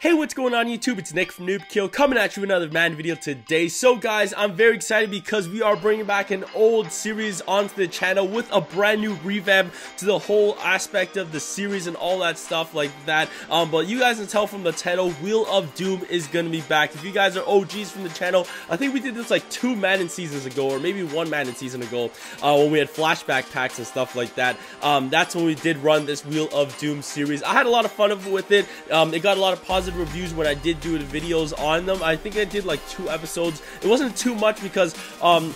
Hey, what's going on YouTube? It's Nick from Noob Kill coming at you with another Madden video today. So guys, I'm very excited because we are bringing back an old series onto the channel with a brand new revamp to the whole aspect of the series and all that stuff like that. But you guys can tell from the title, Wheel of Doom is gonna be back. If you guys are OGs from the channel, I think we did this like 2 Madden seasons ago, or maybe 1 Madden season ago, when we had flashback packs and stuff like that. That's when we did run this Wheel of Doom series. I had a lot of fun with it. It got a lot of positive reviews when I did do the videos on them. I think I did like 2 episodes. It wasn't too much because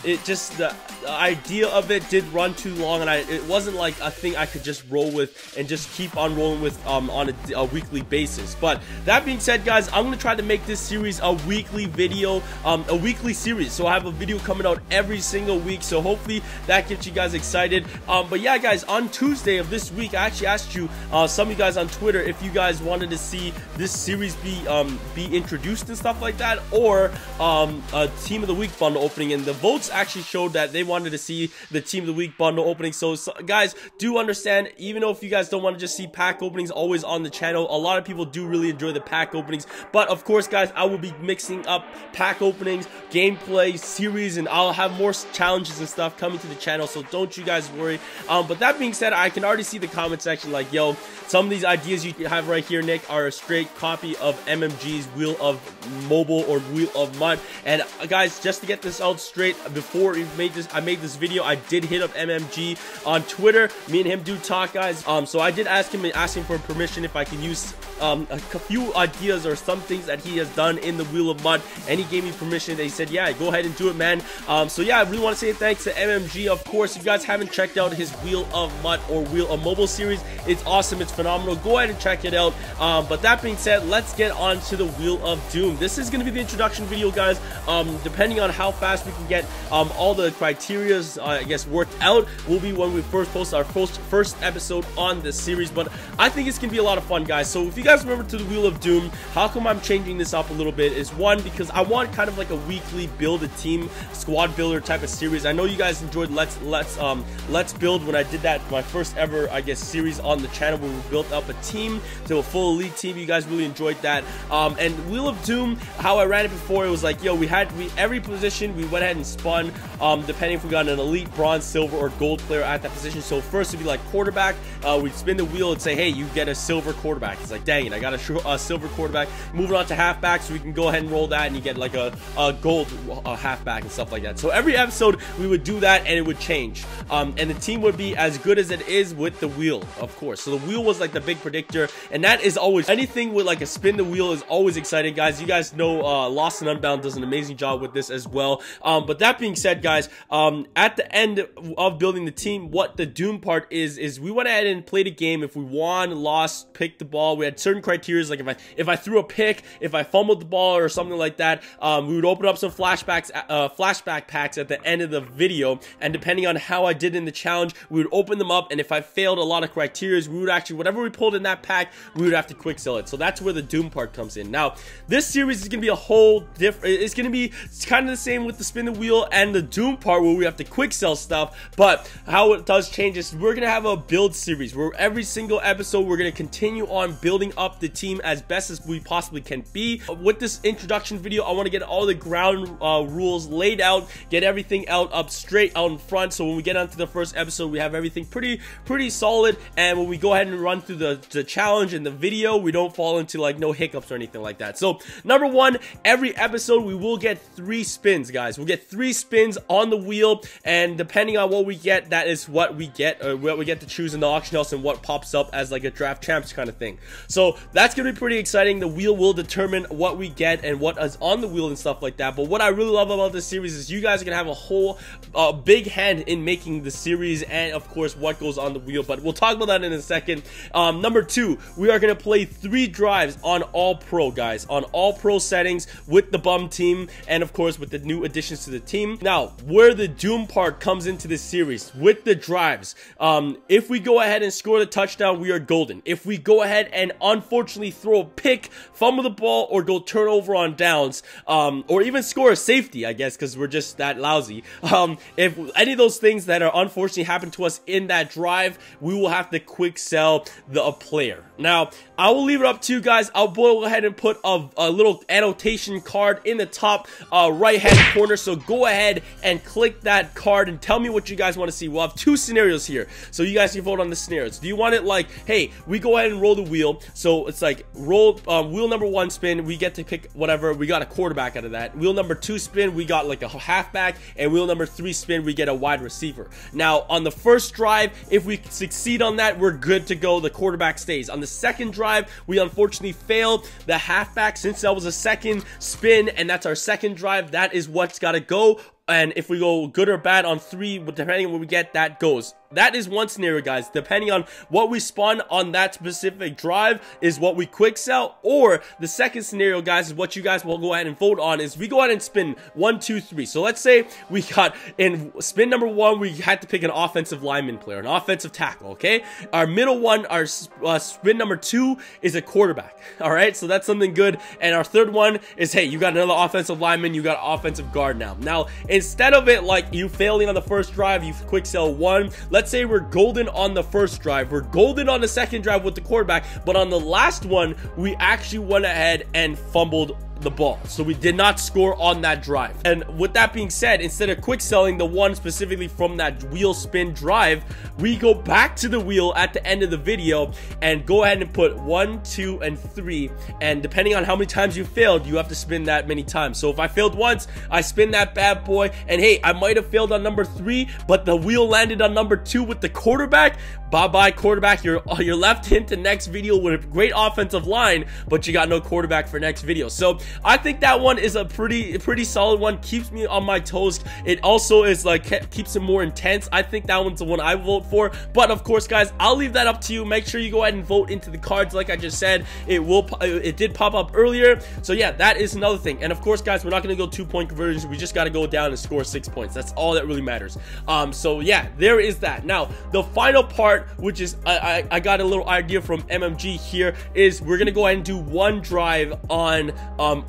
it just the idea of it did run too long, and it wasn't like a thing I could just roll with and just keep on rolling with on a weekly basis. But that being said, guys, I'm gonna try to make this series a weekly video, a weekly series. So I have a video coming out every single week. So hopefully that gets you guys excited. But yeah, guys, on Tuesday of this week, I actually asked you, some of you guys on Twitter, if you guys wanted to see this series be introduced and stuff like that, or a Team of the Week bundle opening, and the votes actually showed that they wanted to see the Team of the Week bundle opening. So guys, do understand, even though if you guys don't want to just see pack openings always on the channel, a lot of people do really enjoy the pack openings. But of course, guys, I will be mixing up pack openings, gameplay, series, and I'll have more challenges and stuff coming to the channel, so don't you guys worry. But that being said, I can already see the comment section like, yo, some of these ideas you have right here, Nick, are a straight copy of MMG's Wheel of Mobile or Wheel of Mud. And guys, just to get this out straight, before I made this video, I did hit up MMG on Twitter. Me and him do talk, guys. So I did ask him for permission if I can use a few ideas or some things that he has done in the Wheel of Mud, and he gave me permission. They said, yeah, go ahead and do it, man. So yeah, I really want to say thanks to MMG. Of course, if you guys haven't checked out his Wheel of Mud or Wheel of Mobile series, it's awesome, it's phenomenal. Go ahead and check it out. But that being said, let's get on to the Wheel of Doom. This is going to be the introduction video, guys. Depending on how fast we can get all the criterias, I guess, worked out, will be when we first post our first episode on this series. But I think it's going to be a lot of fun, guys. So if you guys remember to the Wheel of Doom, how come I'm changing this up a little bit is, one, because I want kind of like a weekly build a team squad builder type of series. I know you guys enjoyed Let's Build when I did that, my first ever, I guess, series on the channel where we built up a team to a full elite team. You guys really enjoyed that. And Wheel of Doom, how I ran it before, it was like, yo, every position we went ahead and spun, depending if we got an elite, bronze, silver, or gold player at that position. So first it'd be like quarterback, we'd spin the wheel and say, hey, you get a silver quarterback. It's like, dang it, I got a silver quarterback. Moving on to halfback, so we can go ahead and roll that, and you get like a gold halfback and stuff like that. So every episode we would do that, and it would change, and the team would be as good as it is with the wheel, of course. So the wheel was like the big predictor, and that is always, anything with like a spin the wheel is always exciting, guys. You guys know Lost and Unbound does an amazing job with this as well. But that being said, guys, at the end of building the team, what the Doom part is we went ahead and played a game. If we won, lost, picked the ball, we had certain criteria, like if I threw a pick, if I fumbled the ball or something like that, we would open up some flashback packs at the end of the video, and depending on how I did in the challenge, we would open them up, and if I failed a lot of criteria, we would actually, whatever we pulled in that pack, we would have to quick sell it. So that's where the Doom part comes in. Now, this series is going to be a whole different, it's going to be kind of the same with the spin the wheel and the Doom part where we have to quick sell stuff, but how it does change is we're going to have a build series where every single episode we're going to continue on building up the team as best as we possibly can be. With this introduction video, I want to get all the ground rules laid out, get everything up straight out in front, so when we get onto the first episode, we have everything pretty solid, and when we go ahead and run through the challenge and the video, we don't fall into like no hiccups or anything like that. So number one, every episode we will get 3 spins, guys. We'll get 3 spins on the wheel, and depending on what we get, that is what we get, or what we get to choose in the auction house, and what pops up as like a draft champs kind of thing. So that's gonna be pretty exciting. The wheel will determine what we get and what is on the wheel and stuff like that. But what I really love about this series is you guys are gonna have a whole big hand in making the series, and of course what goes on the wheel, but we'll talk about that in a second. Number 2, we are gonna play 3 drives on all pro, guys, on all pro settings with the bum team, and of course with the new additions to the team. Now, where the Doom part comes into this series with the drives, if we go ahead and score the touchdown, we are golden. If we go ahead and unfortunately throw a pick, fumble the ball, or go turnover on downs, or even score a safety, I guess, because we're just that lousy, if any of those things that are unfortunately happen to us in that drive, we will have to quick sell the player. Now, I will leave it up to you guys. I'll go ahead and put a little annotation card in the top right hand corner. So go ahead and click that card and tell me what you guys want to see. We'll have 2 scenarios here, so you guys can vote on the scenarios. Do you want it like, hey, we go ahead and roll the wheel, so it's like roll wheel number 1 spin, we get to pick whatever, we got a quarterback out of that. Wheel number 2 spin, we got like a halfback, and wheel number 3 spin, we get a wide receiver. Now on the first drive, if we succeed on that, we're good to go. The quarterback stays. On the second drive, we unfortunately failed the halfback. Since that was a second spin and that's our second drive, that is what's got to go. And if we go good or bad on 3, depending on what we get, that goes. That is one scenario, guys. Depending on what we spawn on that specific drive is what we quick sell. Or the second scenario, guys, is what you guys will go ahead and vote on, is we go ahead and spin 1, 2, 3. So let's say we got in spin number 1, we had to pick an offensive lineman player, an offensive tackle, okay? Our middle one, our spin number 2 is a quarterback, all right? So that's something good. And our third one is, hey, you got another offensive lineman, you got offensive guard now. Now, instead of it like you failing on the first drive, you quick sell 1. Let's say we're golden on the first drive, we're golden on the second drive with the quarterback, but on the last one, we actually went ahead and fumbled the ball, so we did not score on that drive. And with that being said, instead of quick selling the one specifically from that wheel spin drive, we go back to the wheel at the end of the video and go ahead and put 1, 2, and 3, and depending on how many times you failed, you have to spin that many times. So if I failed once, I spin that bad boy, and hey, I might have failed on number 3, but the wheel landed on number 2 with the quarterback. Bye-bye quarterback, you're left into next video with a great offensive line, but you got no quarterback for next video. So I think that one is a pretty solid one, keeps me on my toes. It also is like keeps it more intense. I think that one's the one I vote for, but of course, guys, I'll leave that up to you. Make sure you go ahead and vote into the cards. Like I just said, it did pop up earlier, so yeah, that is another thing. And of course, guys, we're not going to go 2-point conversions. We just got to go down and score 6 points. That's all that really matters. So yeah, there is that. Now the final part, which is I got a little idea from MMG here, is we're gonna go ahead and do 1 drive on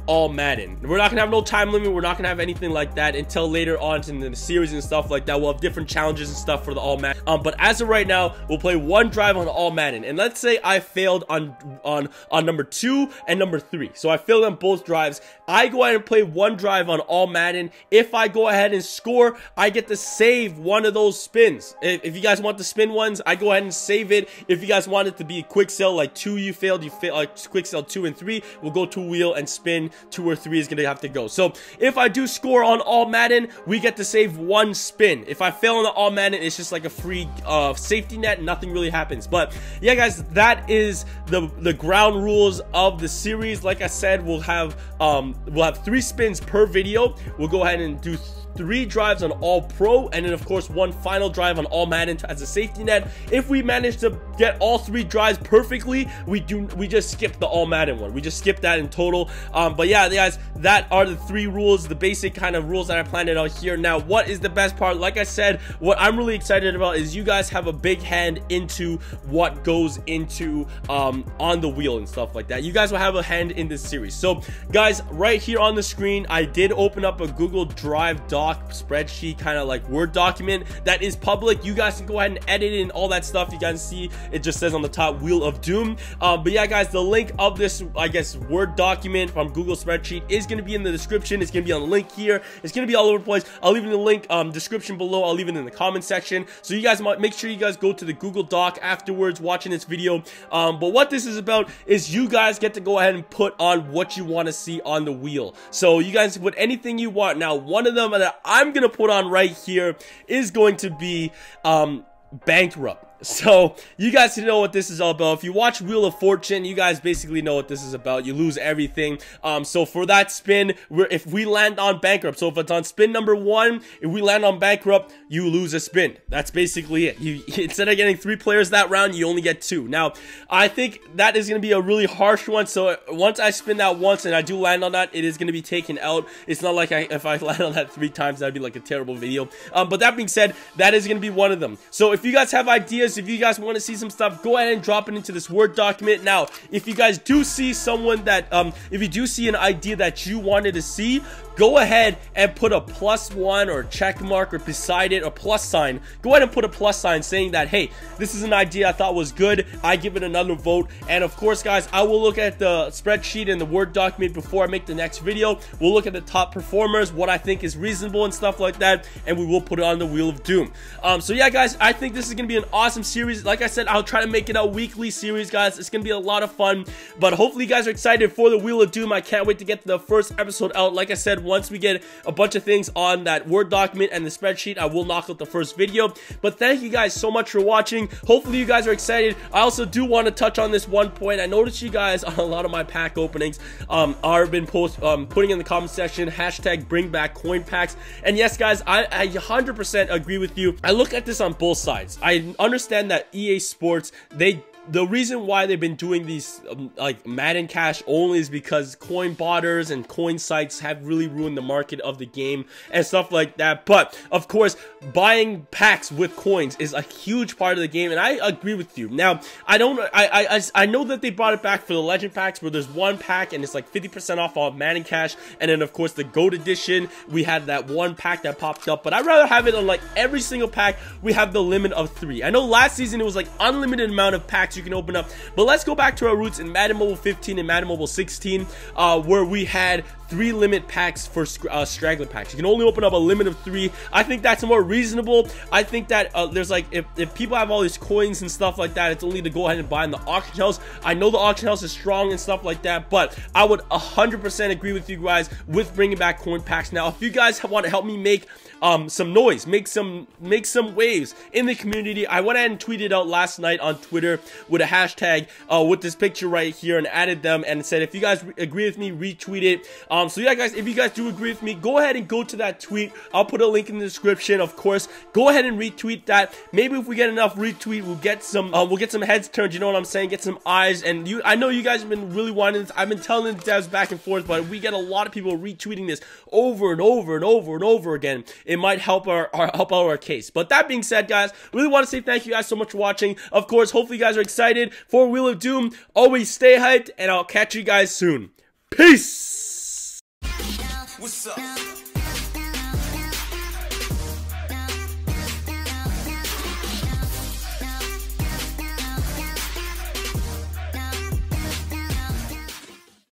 all Madden. We're not gonna have no time limit, we're not gonna have anything like that until later on in the series and stuff like that. We'll have different challenges and stuff for the all Madden, but as of right now, we'll play 1 drive on all Madden. And let's say I failed on number 2 and number 3, so I failed on both drives. I go ahead and play 1 drive on all Madden. If I go ahead and score, I get to save one of those spins. If you guys want the spin ones, I go ahead and save it. If you guys want it to be a quick sell, like 2 you failed, quick sell 2 and 3, we'll go to wheel and spin 2 or 3 is gonna have to go. So if I do score on all Madden, we get to save 1 spin. If I fail on the all Madden, it's just like a free safety net, nothing really happens. But yeah, guys, that is the ground rules of the series. Like I said, we'll have 3 spins per video. We'll go ahead and do 3 drives on all pro, and then of course 1 final drive on all Madden as a safety net. If we manage to get all 3 drives perfectly, we just skip the all Madden one. We just skip that in total. But yeah, guys, that are the 3 rules, the basic kind of rules that I planned out here. Now, what is the best part? Like I said, what I'm really excited about is you guys have a big hand into what goes into on the wheel and stuff like that. You guys will have a hand in this series. So guys, right here on the screen, I did open up a Google Drive doc spreadsheet, kind of like Word document that is public. You guys can go ahead and edit it and all that stuff. You guys see it just says on the top Wheel of Doom. But yeah, guys, the link of this, I guess, Word document from Google spreadsheet is going to be in the description. It's going to be on the link here. It's going to be all over the place. I'll leave it in the link description below. I'll leave it in the comment section, so you guys might make sure you guys go to the Google Doc afterwards watching this video. But what this is about is you guys get to go ahead and put on what you want to see on the wheel. So you guys put anything you want. Now, one of them that I'm gonna put on right here is going to be bankrupt. So you guys know what this is all about. If you watch Wheel of Fortune, you guys basically know what this is about. You lose everything. So for that spin, if we land on bankrupt, so if it's on spin number 1, if we land on bankrupt, you lose a spin. That's basically it. You, instead of getting 3 players that round, you only get 2. Now, I think that is going to be a really harsh one. So once I spin that once and I do land on that, it is going to be taken out. It's not like if I land on that 3 times, that'd be like a terrible video. But that being said, that is going to be one of them. So if you guys have ideas, if you guys want to see some stuff, go ahead and drop it into this Word document. Now, if you guys do see someone that, if you do see an idea that you wanted to see, go ahead and put a +1 or check mark or beside it, or plus sign. Go ahead and put a plus sign saying that, hey, this is an idea I thought was good, I give it another vote. And of course, guys, I will look at the spreadsheet and the Word document before I make the next video. We'll look at the top performers, what I think is reasonable and stuff like that, and we will put it on the Wheel of Doom. So yeah, guys, I think this is gonna be an awesome series. Like I said, I'll try to make it a weekly series, guys. It's gonna be a lot of fun, but hopefully you guys are excited for the Wheel of Doom. I can't wait to get the first episode out. Like I said, once we get a bunch of things on that Word document and the spreadsheet, I will knock out the first video. But thank you guys so much for watching. Hopefully you guys are excited. I also do want to touch on this one point. I noticed you guys on a lot of my pack openings are been putting in the comment section hashtag bring back coin packs. And yes, guys, I 100% agree with you. I look at this on both sides. I understand that EA Sports, the reason why they've been doing these like Madden cash only is because coin botters and coin sites have really ruined the market of the game and stuff like that. But of course, buying packs with coins is a huge part of the game, and I agree with you. Now, I know that they brought it back for the legend packs, where there's one pack and it's like 50% off all Madden cash, and then of course the GOAT edition, we had that one pack that popped up. But I'd rather have it on like every single pack. We have the limit of 3. I know last season it was like unlimited amount of packs you can open up, but let's go back to our roots in Madden Mobile 15 and Madden Mobile 16, where we had 3 limit packs for straggler packs. You can only open up a limit of 3. I think that's more reasonable. I think that there's like, if people have all these coins and stuff like that, it's only to go ahead and buy in the auction house. I know the auction house is strong and stuff like that, but I would 100% agree with you guys with bringing back coin packs. Now, if you guys want to help me make some noise, make some waves in the community, I went ahead and tweeted out last night on Twitter with a hashtag with this picture right here, and added them and said, if you guys agree with me, retweet it. So yeah, guys, if you guys do agree with me, go ahead and go to that tweet. I'll put a link in the description, of course. Go ahead and retweet that. Maybe if we get enough retweet, we'll get some heads turned, you know what I'm saying, get some eyes. And I know you guys have been really wanting this. I've been telling the devs back and forth, but if we get a lot of people retweeting this over and over and over and over again, it might help help out our case. But that being said, guys, really want to say thank you guys so much for watching. Of course, hopefully you guys are excited for Wheel of Doom. Always stay hyped, and I'll catch you guys soon. Peace. What's up?